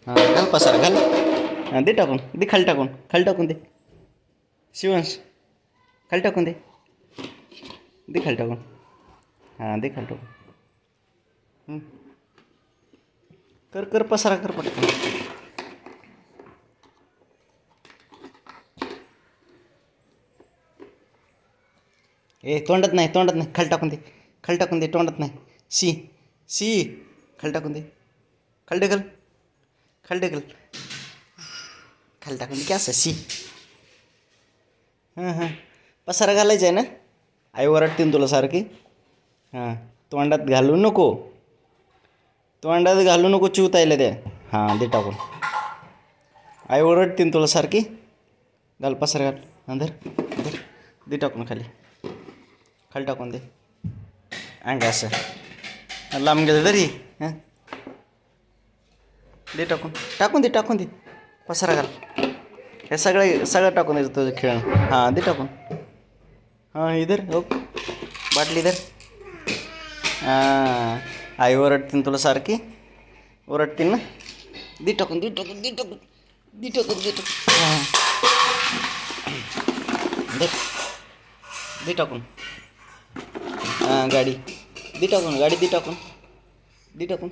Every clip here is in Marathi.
हां घाल पसारा घाल. हां दे टाकून, दे खाली टाकून दे. शिवांश खाली टाकून दे. दे खाली टाकून. हां दे खाली टाकून. कर कर पसारा कर पटकन. तोंडात नाही खाली टाकून दे तोंडात नाही. शी शी खाली टाकून दे. खाली ढकल खाली टाकून दे की असं शी. हां पसारा घालायचा आहे ना. आई ओरडतीन तुला सारखी. हां तोंडात घालू नको चिवतायला द्या. हां दे टाकून. आई ओरडतीन तुला सारखी. घाल पसारा घाल. धर दे टाकून खाली टाकून दे. अंग असं लांब गेलं तरी. हां दे टाकून दे पसारा घाल. हे सगळं टाकून द्यायचं तुझं खेळ. हां दे टाकून. हां इधर हो बाटली इधर. हां आई ओरडतीन तुला सारखी. ओरडतीन ना. दे टाकून. हां दे टाकून. हां गाडी दे टाकून.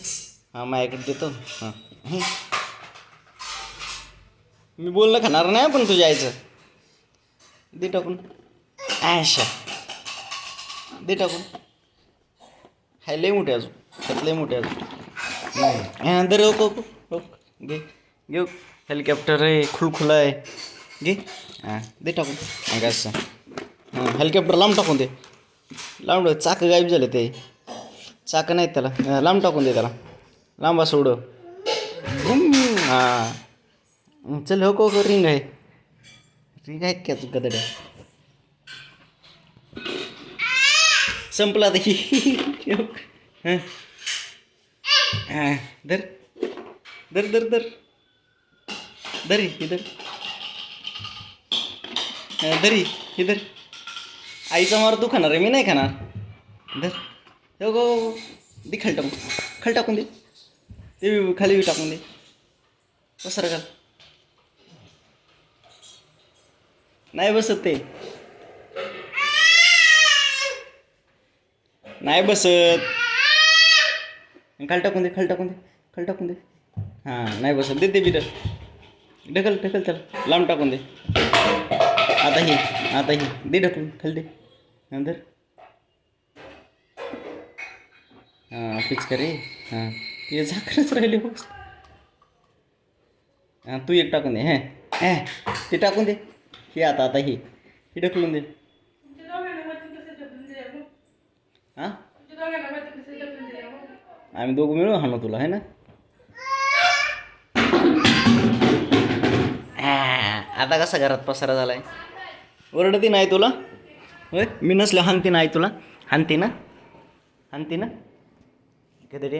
हां माझ्याकडे देतो. हां मी बोलणं खाणार नाही पण तुझ्या आईचं. दे टाकून. आशा दे टाकून. हाय लय मोठे अजून. हां दर हो घे. हेलिकॉप्टर आहे खुळखुला आहे. घे. हां दे टाकून. अंग असं. हां हेलिकॉप्टर लांब टाकून दे. चाकं गायब झाले ते. चाकं नाहीत त्याला. लांब टाकून दे त्याला. लांब असं उडव. हां चल हो रिंग आहे क्या तू गदड्या. संपला आता ही. हां हां धर इधर. धरी इधर. आईचा मार तू खाणार आहे मी नाही खाणार. धर हो दे खाली टाकून दे. ते खाली टाकून दे. पसारा घाल. नाही बसत ते. नाही बसत. खाली टाकून दे. हां नाही बसत. दे बिटर. ढकल त्याला लांब टाकून दे. आता ही दे ढकलून खाली दे. नंतर हां पिचकारी. हां ते झाकणच राहिले बघ. हां तू एक टाकून दे. ते टाकून दे. ही आता ही ढकलून दे. हां आम्ही दोघं मिळून हाणू तुला आहे ना. आता कसा घरात पसारा झालाय. ओरडती नाही तुला होय. मी नसल्या हानते ना आई तुला. हानते ना गदडे.